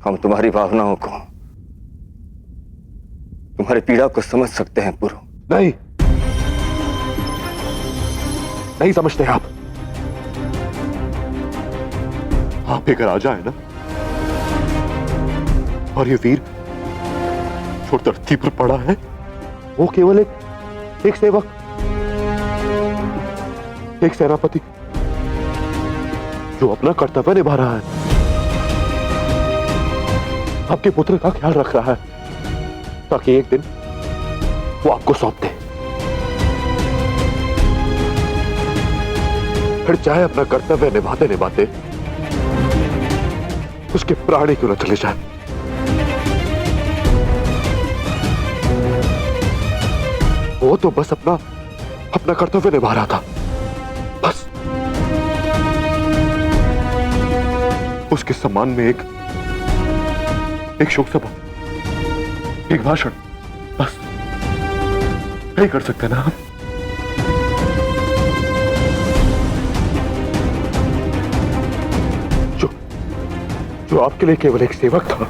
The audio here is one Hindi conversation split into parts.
हम तुम्हारी भावनाओं को, तुम्हारी पीड़ा को समझ सकते हैं पुरु। नहीं, नहीं समझते आप एक राजा है ना, और ये वीर जो धरती पर पड़ा है वो केवल एक सेवक, एक सेनापति जो अपना कर्तव्य निभा रहा है, आपके पुत्र का ख्याल रख रहा है ताकि एक दिन वो आपको सौंप दे। फिर चाहे अपना कर्तव्य निभाते निभाते उसके प्राण ही क्यों न चले जाए। वो तो बस अपना कर्तव्य निभा रहा था, बस। उसके सम्मान में एक शोक सभा, एक भाषण, बस यही कर सकते ना हम। जो आपके लिए केवल एक सेवक था,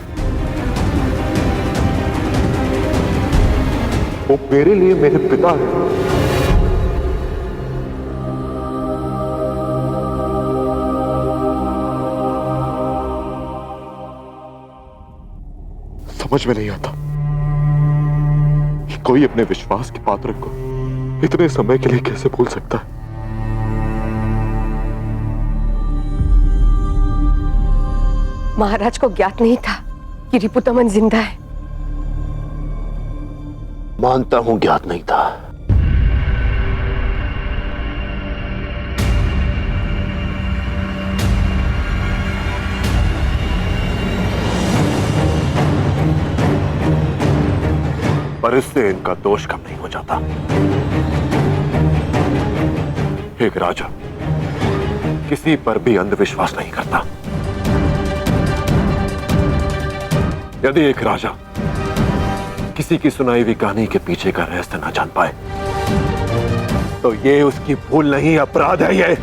वो मेरे लिए मेरे पिता है। समझ में नहीं आता कि कोई अपने विश्वास के पात्र को इतने समय के लिए कैसे भूल सकता है। महाराज को ज्ञात नहीं था कि रिपुदमन जिंदा है। मानता हूं ज्ञात नहीं था। पर इससे इनका दोष कम नहीं हो जाता। एक राजा किसी पर भी अंधविश्वास नहीं करता। यदि एक राजा किसी की सुनाई हुई कहानी के पीछे का रहस्य ना जान पाए तो ये उसकी भूल नहीं, अपराध है ये।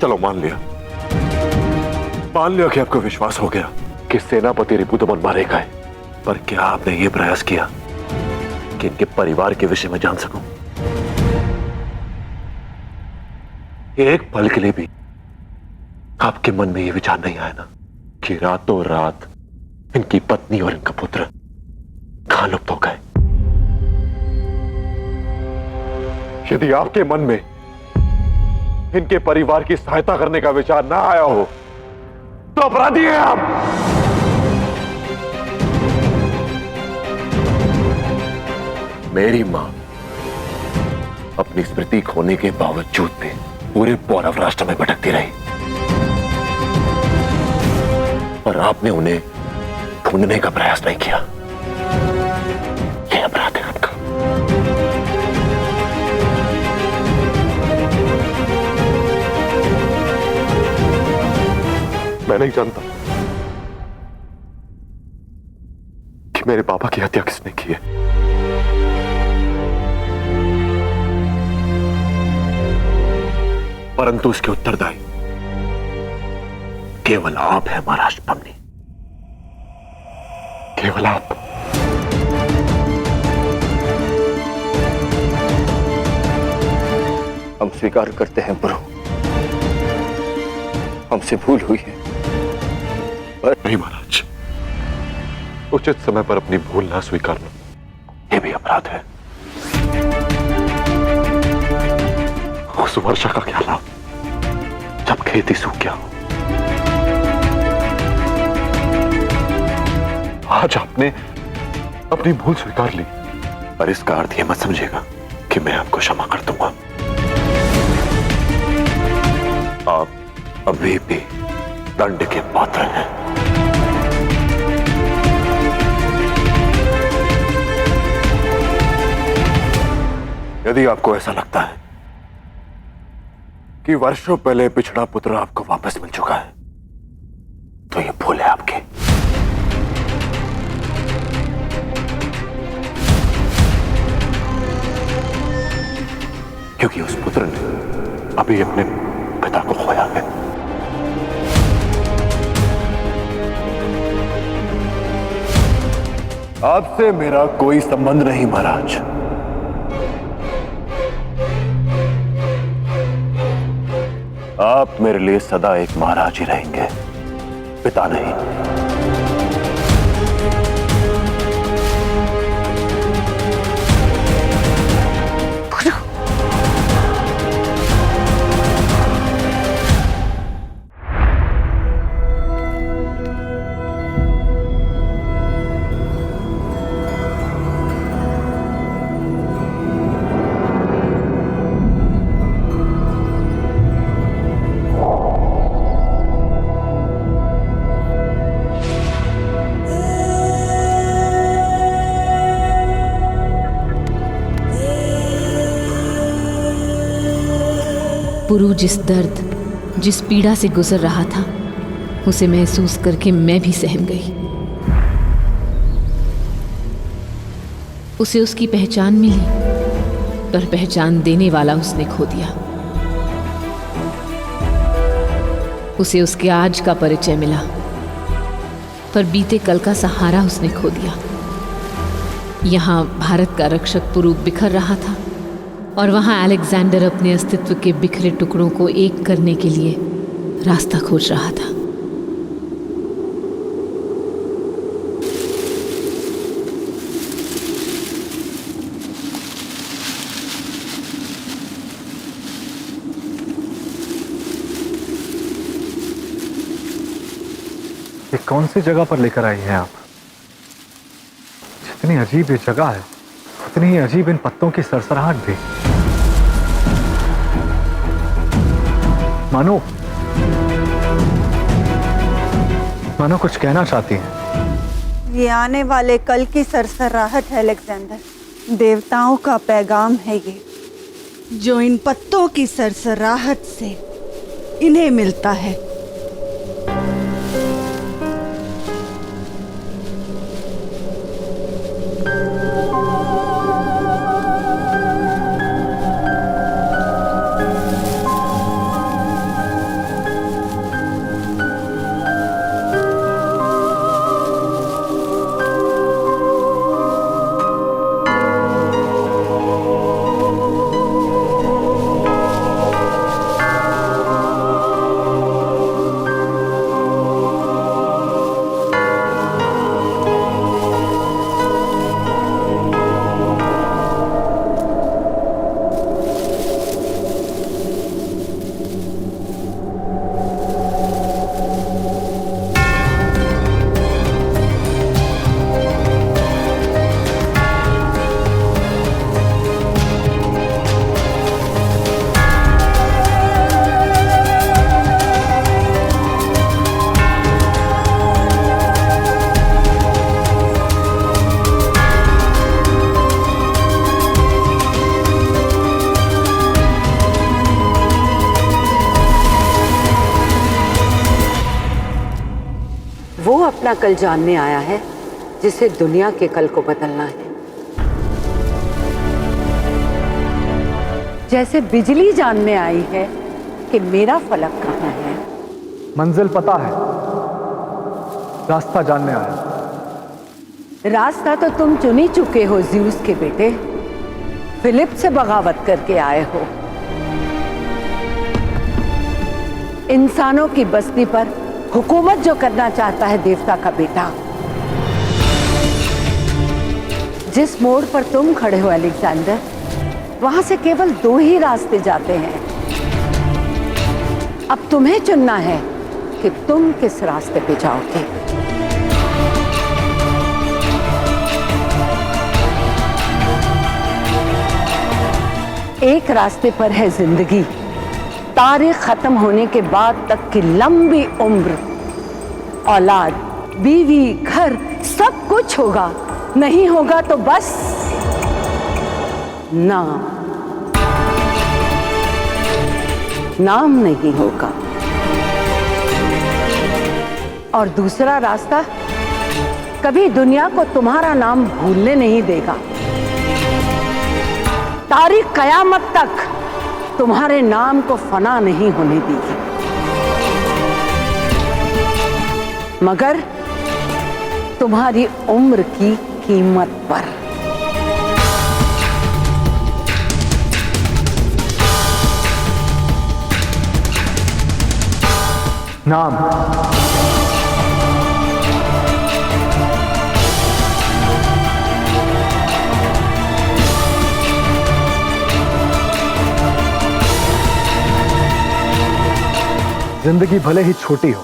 चलो मान लिया कि आपको विश्वास हो गया कि सेनापति रिपुदमन मारे गए, पर क्या आपने ये प्रयास किया कि इनके परिवार के विषय में जान सकूं? एक पल के लिए भी आपके मन में यह विचार नहीं आया ना कि रातों रात इनकी पत्नी और इनका पुत्र कहां लुप्त हो गए? यदि आपके मन में इनके परिवार की सहायता करने का विचार ना आया हो तो अपराधी हैं आप। मेरी मां अपनी स्मृति खोने के बावजूद भी पूरे पौरव राष्ट्र में भटकती रही, पर आपने उन्हें ढूंढने का प्रयास नहीं किया। यह अपराध है आपका। मैं नहीं जानता कि मेरे पापा की हत्या किसने की है, परंतु उसके उत्तरदायी केवल आप हैं महाराज पमनी, केवल आप। हम स्वीकार करते हैं प्रभु, हमसे भूल हुई है। पर नहीं महाराज, उचित समय पर अपनी भूल ना स्वीकारना यह भी अपराध है। उस वर्षा का क्या लाभ जब खेती सूख गया हो। आज आपने अपनी भूल स्वीकार ली, पर इसका अर्थ यह मत समझिएगा कि मैं आपको क्षमा कर दूंगा। आप अभी भी दंड के पात्र हैं। यदि आपको ऐसा लगता है कि वर्षों पहले पिछड़ा पुत्र आपको वापस मिल चुका है तो यह भूल है आपकी। क्योंकि उस पुत्र ने अभी अपने पिता को खोया है। आपसे मेरा कोई संबंध नहीं महाराज। आप मेरे लिए सदा एक महाराज ही रहेंगे, पिता नहीं। पुरु जिस दर्द, जिस पीड़ा से गुजर रहा था, उसे महसूस करके मैं भी सहम गई। उसे उसकी पहचान मिली, पर पहचान देने वाला उसने खो दिया। उसे उसके आज का परिचय मिला, पर बीते कल का सहारा उसने खो दिया। यहाँ भारत का रक्षक पुरु बिखर रहा था, और वहां अलेक्जेंडर अपने अस्तित्व के बिखरे टुकड़ों को एक करने के लिए रास्ता खोज रहा था। ये कौन सी जगह पर लेकर आई हैं आप? जितनी अजीब ये जगह है, उतनी ही अजीब इन पत्तों की सरसराहट भी। मानो कुछ कहना चाहती हैं। ये आने वाले कल की सरसराहट है अलेक्जेंडर। देवताओं का पैगाम है ये, जो इन पत्तों की सरसराहट से इन्हें मिलता है। वो अपना कल जानने आया है जिसे दुनिया के कल को बदलना है। जैसे बिजली जानने आई है कि मेरा फलक कहाँ है। मंजिल पता है, रास्ता जानने आया। रास्ता तो तुम चुन ही चुके हो ज़्यूस के बेटे। फिलिप से बगावत करके आए हो। इंसानों की बस्ती पर हुकूमत जो करना चाहता है देवता का बेटा। जिस मोड़ पर तुम खड़े हो अलेक्जेंडर, वहां से केवल 2 ही रास्ते जाते हैं। अब तुम्हें चुनना है कि तुम किस रास्ते पे जाओगे। एक रास्ते पर है जिंदगी, तारीख खत्म होने के बाद तक की लंबी उम्र, औलाद, बीवी, घर, सब कुछ होगा। नहीं होगा तो बस नाम नहीं होगा। और दूसरा रास्ता कभी दुनिया को तुम्हारा नाम भूलने नहीं देगा। तारीख कयामत तक तुम्हारे नाम को फना नहीं होने दी, मगर तुम्हारी उम्र की कीमत पर। नाम। जिंदगी भले ही छोटी हो,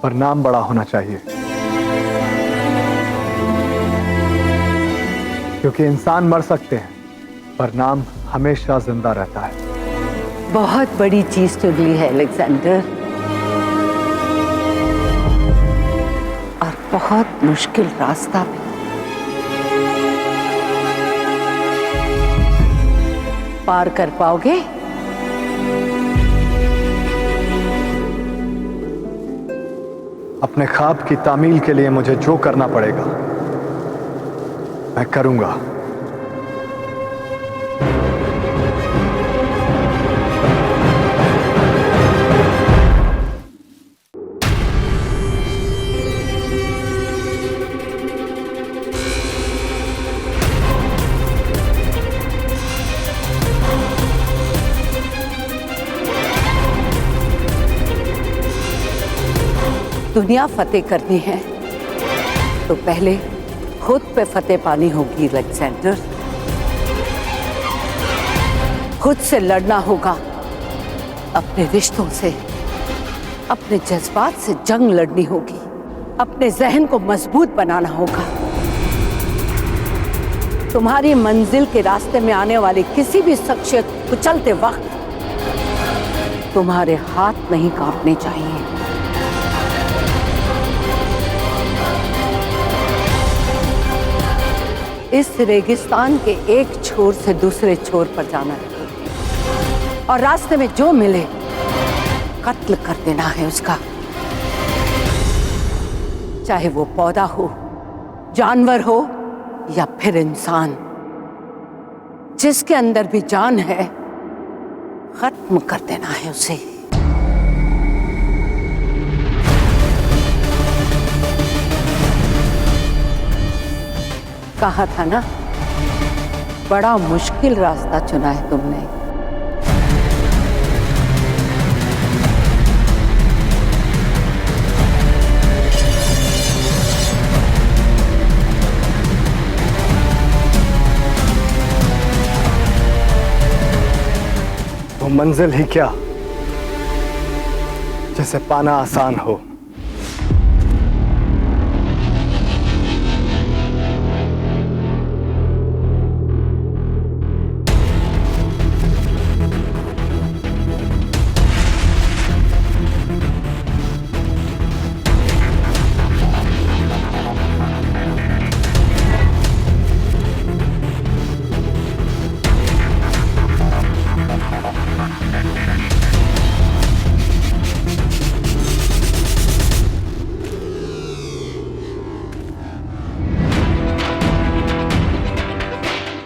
पर नाम बड़ा होना चाहिए, क्योंकि इंसान मर सकते हैं पर नाम हमेशा जिंदा रहता है। बहुत बड़ी चीज चुन ली है अलेक्जेंडर, और बहुत मुश्किल रास्ता भी। पार कर पाओगे? अपने ख्वाब की तामील के लिए मुझे जो करना पड़ेगा मैं करूंगा। दुनिया फतेह करनी है तो पहले खुद पे फतेह पानी होगी अलेक्जेंडर। खुद से लड़ना होगा, अपने रिश्तों से, अपने जज्बात से जंग लड़नी होगी, अपने जहन को मजबूत बनाना होगा। तुम्हारी मंजिल के रास्ते में आने वाली किसी भी शख्सियत को चलते वक्त तुम्हारे हाथ नहीं कांपने चाहिए। इस रेगिस्तान के एक छोर से दूसरे छोर पर जाना है, और रास्ते में जो मिले कत्ल कर देना है उसका, चाहे वो पौधा हो, जानवर हो या फिर इंसान। जिसके अंदर भी जान है खत्म कर देना है उसे। कहा था ना, बड़ा मुश्किल रास्ता चुना है तुमने। वो मंजिल ही क्या जिसे पाना आसान हो।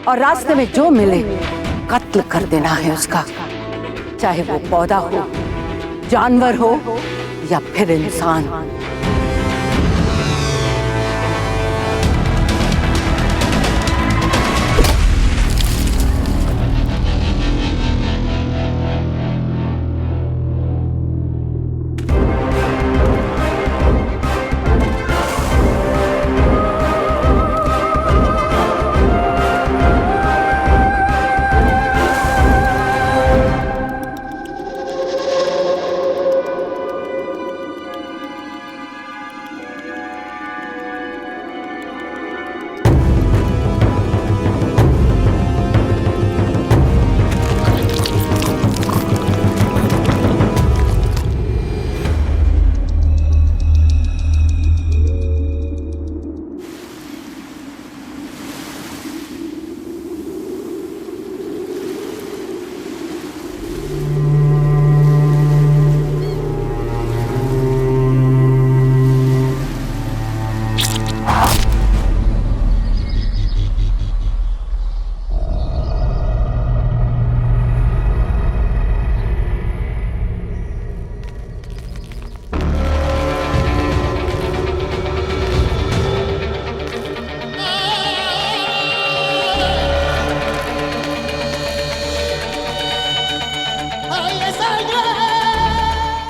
और रास्ते में जो मिले कत्ल कर देना है उसका, चाहे वो पौधा हो, जानवर हो या फिर इंसान।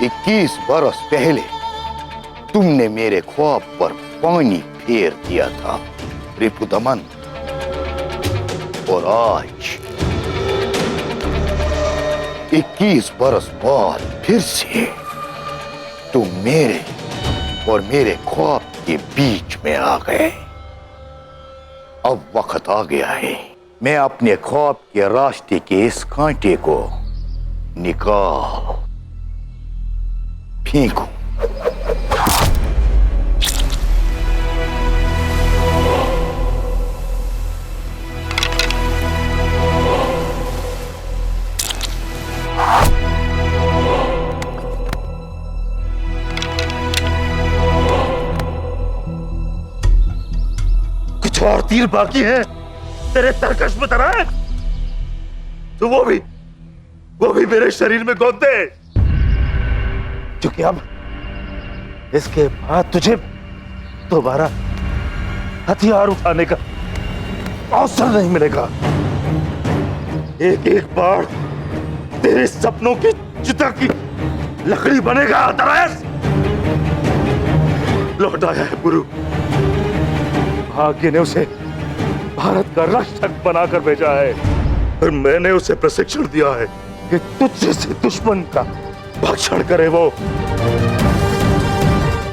21 बरस पहले तुमने मेरे ख्वाब पर पानी फेर दिया था रिपुदमन, और आज 21 बरस बाद फिर से तुम मेरे और मेरे ख्वाब के बीच में आ गए। अब वक्त आ गया है मैं अपने ख्वाब के रास्ते के इस कांटे को निकाल फेंकूं। कुछ और तीर बाकी है तेरे तरकश में तराए, तो वो भी मेरे शरीर में गोद दे, क्योंकि अब इसके बाद तुझे दोबारा हथियार उठाने का अवसर नहीं मिलेगा। एक एक बार तेरे सपनों की चिता की लकड़ी बनेगा दरायस। लौट आया है पुरु, भाग्य ने उसे भारत का रक्षक बनाकर भेजा है, और मैंने उसे प्रशिक्षण दिया है कि तुझसे से दुश्मन का भक्षण करे वो।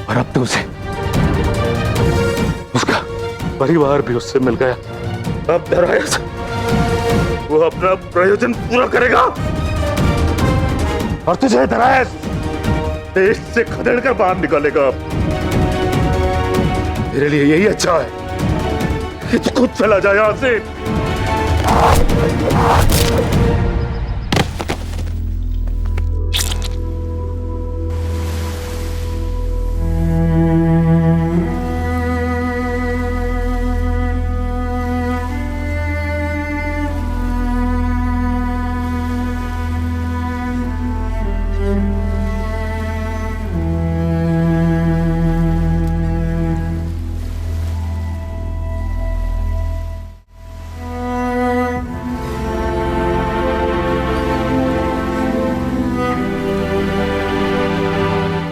और अब तो उसे उसका परिवार भी उससे मिल गया। अब दरायस वो अपना प्रयोजन पूरा करेगा, और तुझे दरायस देश से खदेड़ कर बाहर निकालेगा। मेरे लिए यही अच्छा है कि तू खुद चला जाए यहां से।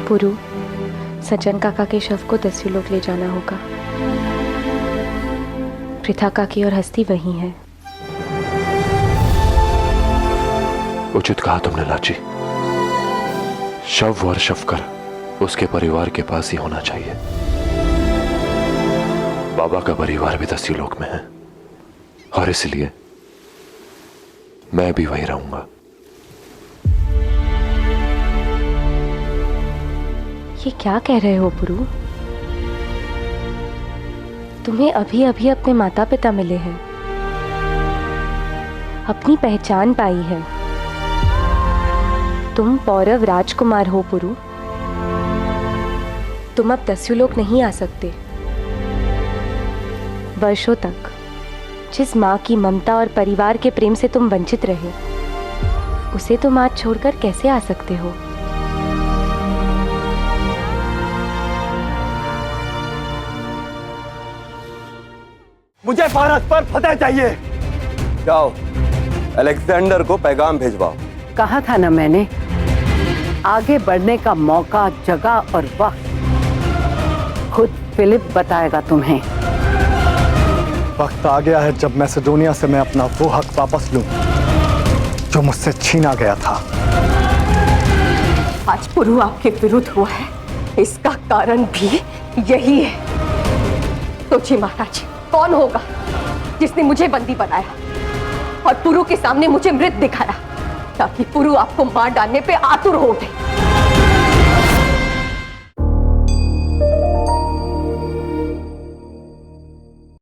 पुरु, सज्जन काका के शव को दस्युलोक ले जाना होगा। पृथा काकी और हस्ती वहीं है। उचित कहा तुमने लाची, शव और शवकर उसके परिवार के पास ही होना चाहिए। बाबा का परिवार भी दस्युलोक में है, और इसलिए मैं भी वहीं रहूंगा। ये क्या कह रहे हो पुरु? तुम्हें अभी अभी अपने माता पिता मिले हैं, अपनी पहचान पाई है। तुम पौरव राजकुमार हो पुरु। तुम अब दस्युलोक नहीं आ सकते। वर्षों तक जिस माँ की ममता और परिवार के प्रेम से तुम वंचित रहे, उसे तुम आज छोड़कर कैसे आ सकते हो? मुझे भारत पर फतेह चाहिए। जाओ, अलेक्जेंडर को पैगाम भिजवाओ। कहा था ना मैंने, आगे बढ़ने का मौका, जगह और वक्त खुद फिलिप बताएगा तुम्हें। वक्त आ गया है जब मैसेडोनिया से मैं अपना वो हक वापस लूं जो मुझसे छीना गया था। आज पुरु आपके विरुद्ध हुआ है, इसका कारण भी यही है। सोचिए महाराज, कौन होगा जिसने मुझे बंदी बनाया और पुरु के सामने मुझे मृत दिखाया, ताकि पुरु आपको मार डालने पे आतुर हो उठे।